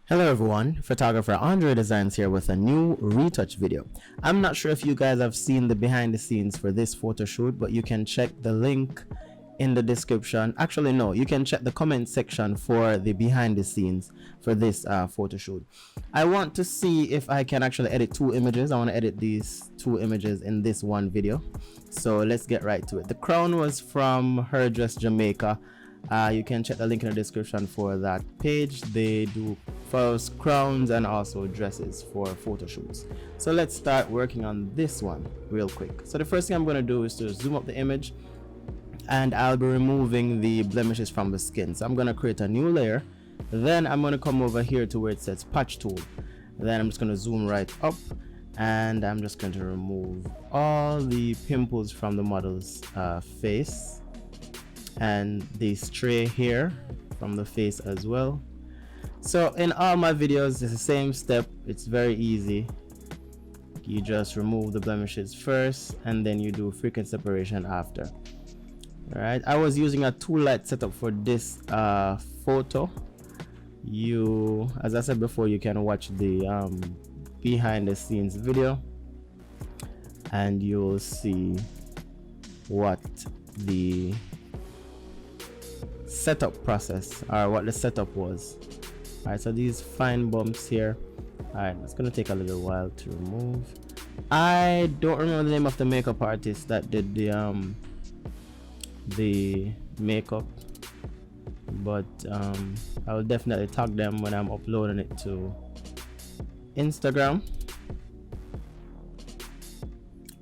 Hello everyone, photographer Andredesignz here with a new retouch video. I'm not sure if you guys have seen the behind the scenes for this photo shoot, but you can check the link in the description. Actually no, you can check the comment section for the behind the scenes for this photo shoot. I want to see if I can actually edit two images. I want to edit these two images in this one video. So let's get right to it. The crown was from Her Dress Jamaica. You can check the link in the description for that page. They do first crowns and also dresses for photo shoots. So let's start working on this one real quick. So the first thing I'm going to do is to zoom up the image, and I'll be removing the blemishes from the skin. So I'm going to create a new layer. Then I'm going to come over here to where it says patch tool. Then I'm just going to zoom right up, and I'm just going to remove all the pimples from the model's face and the stray hair from the face as well. So in all my videos it's the same step. It's very easy. You just remove the blemishes first and then you do frequent separation after. Alright, I was using a 2-light setup for this photo. You, as I said before, you can watch the behind the scenes video and you'll see what the setup process or what the setup was. Alright, so these fine bumps here, alright, it's gonna take a little while to remove. I don't remember the name of the makeup artist that did the makeup, but I will definitely tag them when I'm uploading it to Instagram.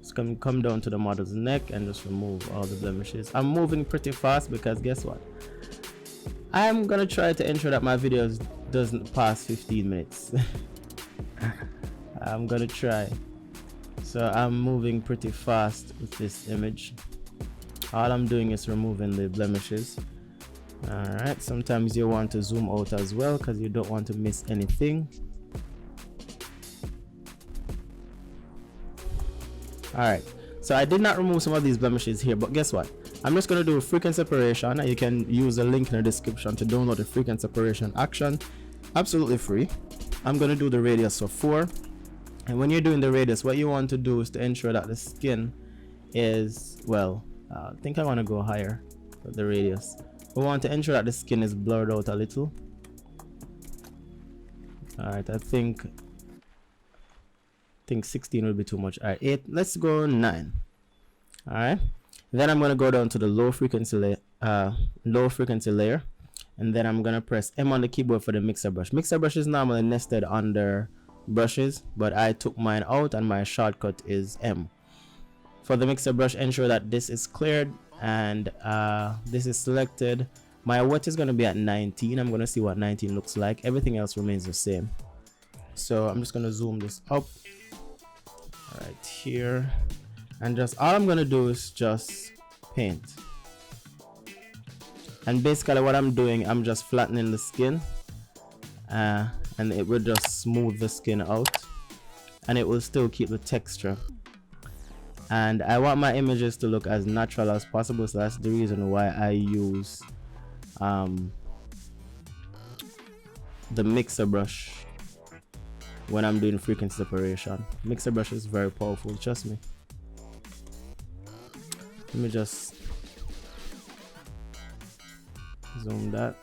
Just come down to the model's neck and just remove all the blemishes. I'm moving pretty fast because guess what? I'm gonna try to ensure that my videos doesn't pass 15 minutes. I'm gonna try. So I'm moving pretty fast with this image. All I'm doing is removing the blemishes. Alright, sometimes you want to zoom out as well because you don't want to miss anything. Alright, so I did not remove some of these blemishes here, but guess what? I'm just going to do a frequent separation. You can use the link in the description to download the frequent separation action. Absolutely free. I'm going to do the radius of 4. And when you're doing the radius, what you want to do is to ensure that the skin is, well, I think I want to go higher with the radius. We want to ensure that the skin is blurred out a little. Alright, I think 16 will be too much. Alright, 8. Let's go 9. Alright. Then I'm going to go down to the low frequency layer, and then I'm going to press M on the keyboard for the mixer brush. Mixer brush is normally nested under brushes, but I took mine out and my shortcut is M. For the mixer brush, ensure that this is cleared and this is selected. My wet is going to be at 19. I'm going to see what 19 looks like. Everything else remains the same. So I'm just going to zoom this up right here. And just all I'm gonna do is just paint, and basically what I'm doing, I'm just flattening the skin and it will just smooth the skin out and it will still keep the texture. And I want my images to look as natural as possible, so that's the reason why I use the mixer brush when I'm doing frequency separation. Mixer brush is very powerful, trust me. Let me just zoom that.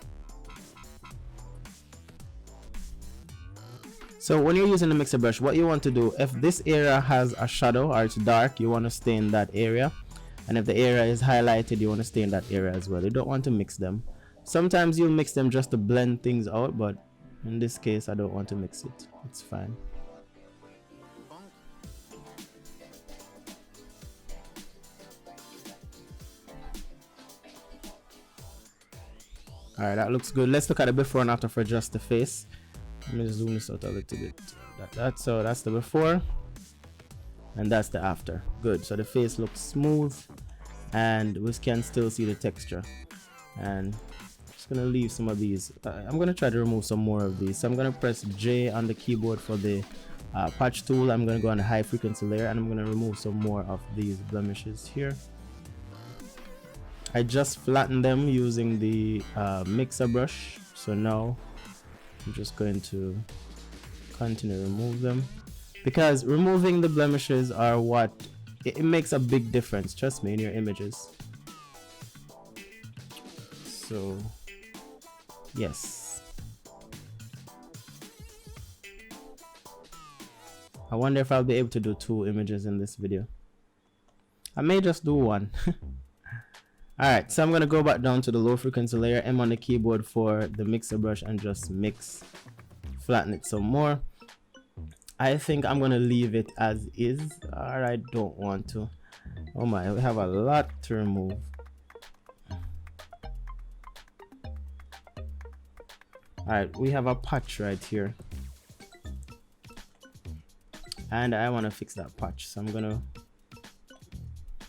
So when you're using the mixer brush, what you want to do, if this area has a shadow or it's dark, you want to stay in that area, and if the area is highlighted, you want to stay in that area as well. You don't want to mix them. Sometimes you'll mix them just to blend things out, but in this case I don't want to mix it. It's fine. Alright, that looks good. Let's look at the before and after for just the face. Let me zoom this out a little bit. So that's the before and that's the after. Good. So the face looks smooth and we can still see the texture. And I'm just gonna leave some of these. I'm gonna try to remove some more of these. So I'm gonna press J on the keyboard for the patch tool. I'm gonna go on the high frequency layer and I'm gonna remove some more of these blemishes here. I just flattened them using the mixer brush, so now I'm just going to continue to remove them, because removing the blemishes are what it makes a big difference, trust me, in your images. So yes, I wonder if I'll be able to do 2 images in this video. I may just do 1. Alright, so I'm going to go back down to the low frequency layer, M on the keyboard for the mixer brush, and just mix, flatten it some more. I think I'm going to leave it as is, or I don't want to. Oh my, we have a lot to remove. Alright, we have a patch right here, and I want to fix that patch, so I'm going to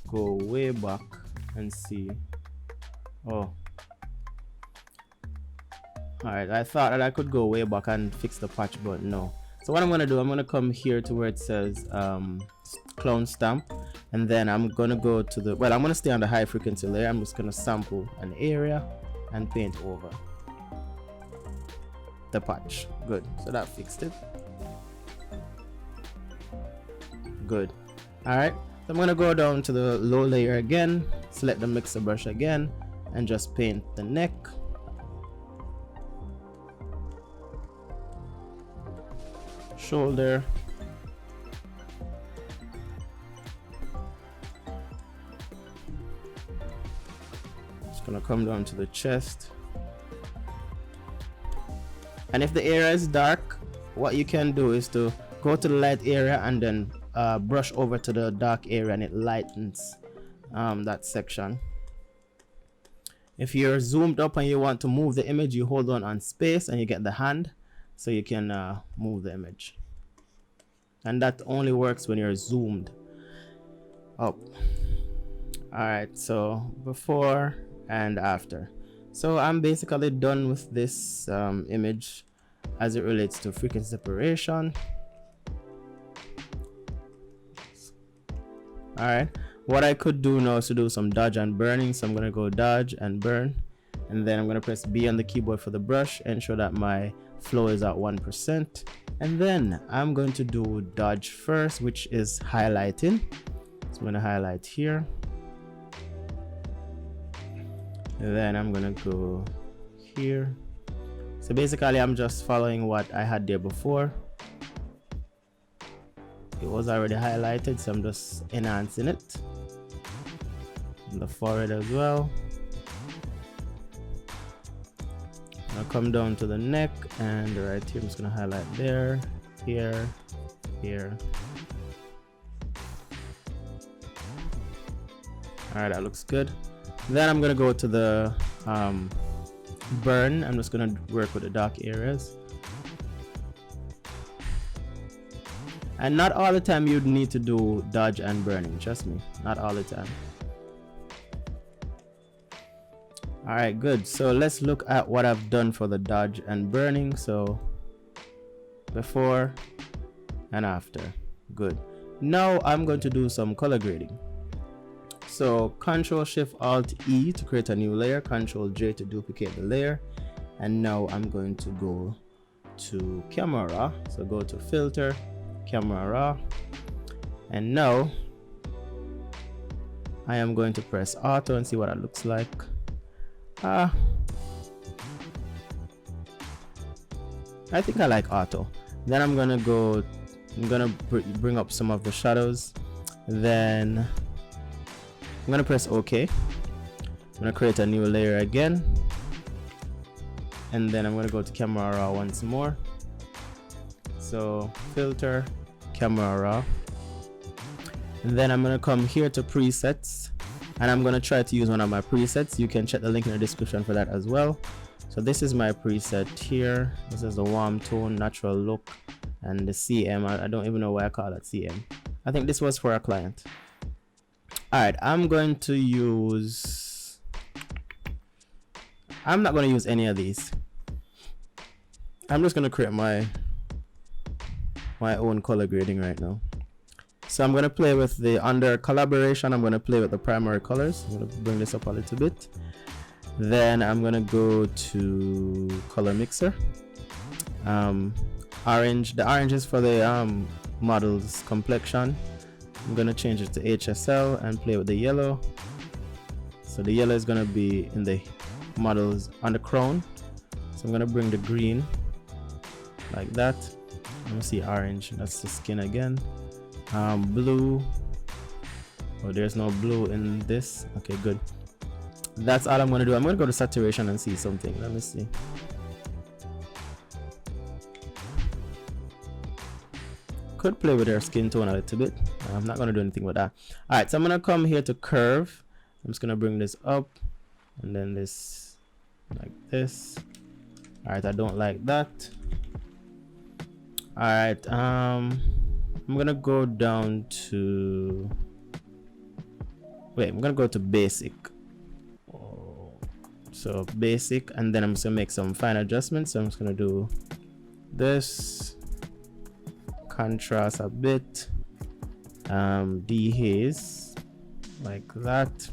go way back and see. Oh, alright, I thought that I could go way back and fix the patch, but no. So what I'm gonna do, I'm gonna come here to where it says clone stamp, and then I'm gonna go to the, well, I'm gonna stay on the high frequency layer. I'm just gonna sample an area and paint over the patch. Good, so that fixed it. Good. Alright, so I'm gonna go down to the low layer again, select the mixer brush again, and just paint the neck. Shoulder. Just gonna come down to the chest. And if the area is dark, what you can do is to go to the light area and then brush over to the dark area, and it lightens that section. If you're zoomed up and you want to move the image, you hold on space and you get the hand, so you can move the image. And that only works when you're zoomed up. Alright, so before and after. So I'm basically done with this image as it relates to frequency separation. Alright, what I could do now is to do some dodge and burning. So I'm going to go dodge and burn, and then I'm going to press B on the keyboard for the brush, ensure that my flow is at 1%, and then I'm going to do dodge first, which is highlighting. So I'm going to highlight here, and then I'm going to go here. So basically I'm just following what I had there before. It was already highlighted, so I'm just enhancing it. And the forehead as well. I'll come down to the neck, and right here I'm just gonna highlight there, here, here. Alright, that looks good. Then I'm gonna go to the burn. I'm just gonna work with the dark areas. And not all the time you'd need to do dodge and burning, trust me, not all the time. Alright, good. So let's look at what I've done for the dodge and burning. So before and after. Good. Now I'm going to do some color grading. So Control Shift Alt E to create a new layer, Control J to duplicate the layer. And now I'm going to go to camera. So go to filter, camera, and now I am going to press auto and see what it looks like. I think I like auto. Then I'm gonna bring up some of the shadows, then I'm gonna press OK. I'm gonna create a new layer again, and then I'm gonna go to camera raw once more. So filter, camera raw, and then I'm gonna come here to presets, and I'm gonna try to use one of my presets. You can check the link in the description for that as well. So this is my preset here. This is the warm tone, natural look, and the CM. I don't even know why I call that CM. I think this was for a client. Alright, I'm going to use, I'm not going to use any of these. I'm just going to create my own color grading right now. So I'm going to play with the, under collaboration, I'm going to play with the primary colors. I'm going to bring this up a little bit. Then I'm going to go to color mixer, Orange. The orange is for the model's complexion. I'm gonna change it to HSL and play with the yellow. So the yellow is gonna be in the models on the crown. So I'm gonna bring the green like that. Let me see, orange, that's the skin again. Blue. Oh, there's no blue in this. Okay, good. That's all I'm gonna do. I'm gonna go to saturation and see something. Let me see. Could play with their skin tone a little bit. I'm not gonna do anything with that. All right, so I'm gonna come here to curve. I'm just gonna bring this up and then this like this. All right, I don't like that. All right, I'm gonna go down to, wait, I'm gonna go to basic. So basic, and then I'm just gonna make some fine adjustments. So I'm just gonna do this, contrast a bit, dehaze like that.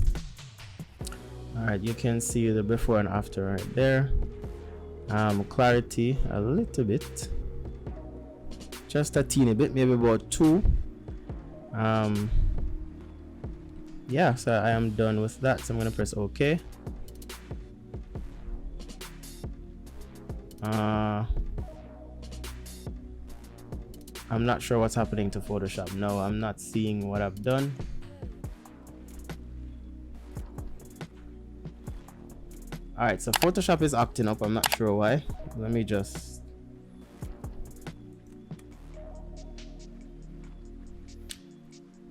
All right, you can see the before and after right there. Clarity a little bit, just a teeny bit, maybe about 2. Yeah, so I am done with that. So I'm gonna press OK. I'm not sure what's happening to Photoshop. No, I'm not seeing what I've done. All right, so Photoshop is acting up. I'm not sure why. Let me just,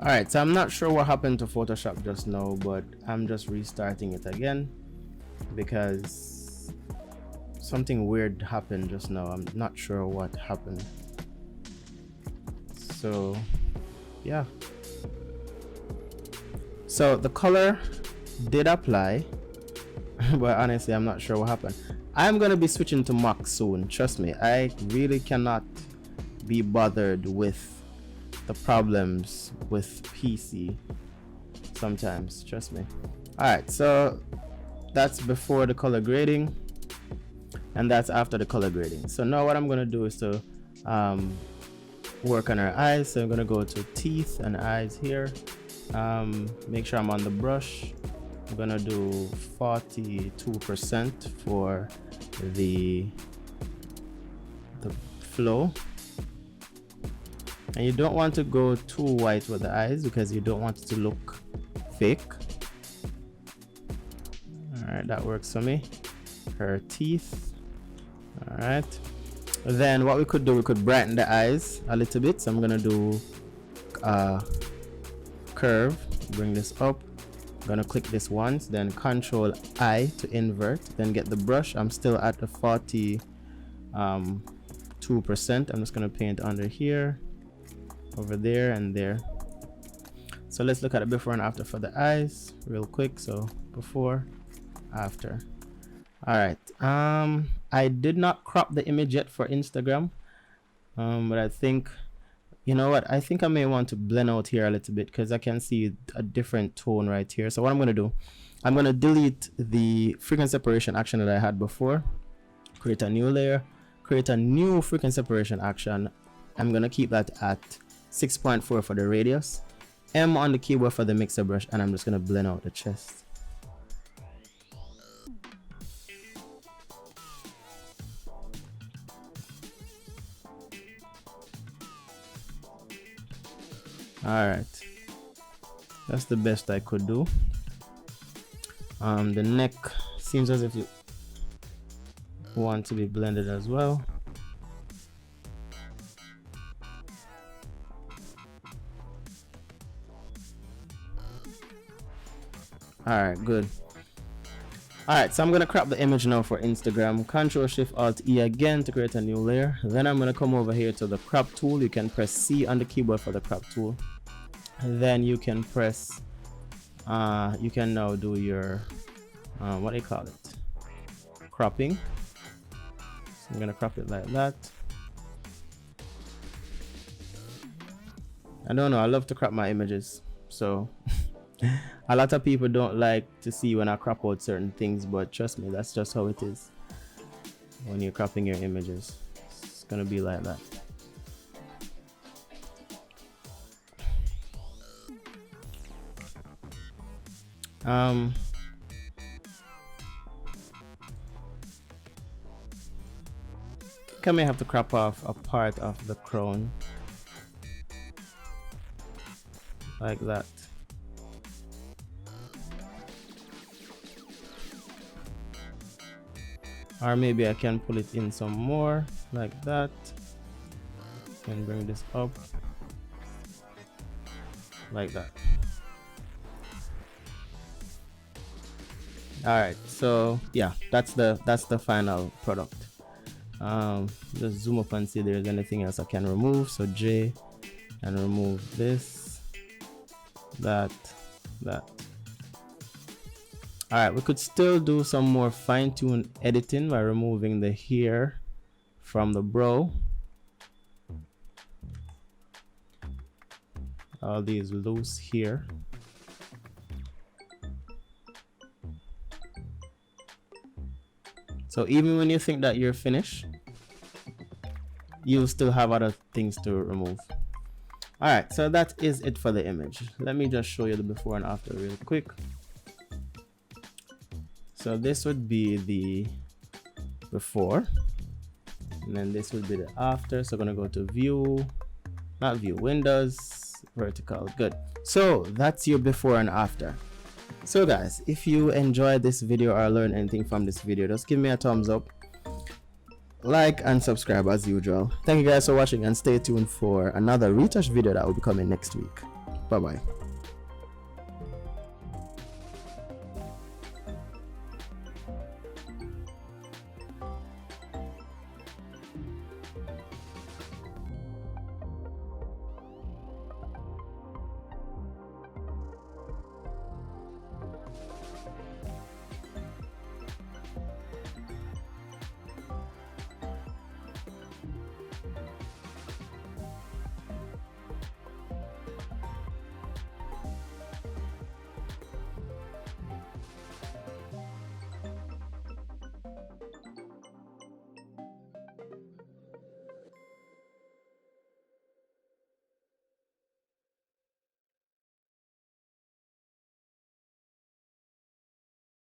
all right, so I'm not sure what happened to Photoshop just now, but I'm just restarting it again because something weird happened just now. I'm not sure what happened. So yeah, so the color did apply, but honestly I'm not sure what happened. I'm gonna be switching to Mac soon, trust me. I really cannot be bothered with the problems with PC sometimes, trust me. All right, so that's before the color grading and that's after the color grading. So now what I'm gonna do is to work on our eyes. So I'm gonna go to teeth and eyes here. Make sure I'm on the brush. I'm gonna do 42% for the flow, and you don't want to go too white with the eyes because you don't want it to look fake. All right, that works for me. Her teeth. All right, then what we could do, we could brighten the eyes a little bit. So I'm gonna do curve, bring this up. I'm gonna click this once, then Control I to invert, then get the brush. I'm still at the 42%. I'm just gonna paint under here, over there, and there. So let's look at it before and after for the eyes real quick. So before, after. All right, I did not crop the image yet for Instagram, but I think, you know what, I think I may want to blend out here a little bit because I can see a different tone right here. So what I'm going to do, I'm going to delete the frequency separation action that I had before, create a new layer, create a new frequency separation action. I'm going to keep that at 6.4 for the radius, M on the keyboard for the mixer brush, and I'm just going to blend out the chest. All right, that's the best I could do. The neck seems as if you want to be blended as well. All right, good. All right, so I'm gonna crop the image now for Instagram. Control Shift Alt E again to create a new layer. Then I'm gonna come over here to the crop tool. You can press C on the keyboard for the crop tool. And then you can press, you can now do your, what do you call it? Cropping. So I'm gonna crop it like that. I don't know, I love to crop my images. So a lot of people don't like to see when I crop out certain things, but trust me, that's just how it is when you're cropping your images. gonna be like that. I think I may have to crop off a part of the crown like that. Or maybe I can pull it in some more like that and bring this up like that. All right, so yeah, that's the final product. Just zoom up and see if there's anything else I can remove. So J, and remove this, that. All right, we could still do some more fine-tune editing by removing the hair from the brow. All these loose here. So even when you think that you're finished, you'll still have other things to remove. All right, so that is it for the image. Let me just show you the before and after real quick. So this would be the before, and then this would be the after. So I'm gonna go to view, not view, Windows, vertical. Good. So that's your before and after. So guys, if you enjoyed this video or learned anything from this video, just give me a thumbs up, like and subscribe as usual. Thank you guys for watching, and stay tuned for another retouch video that will be coming next week. Bye bye.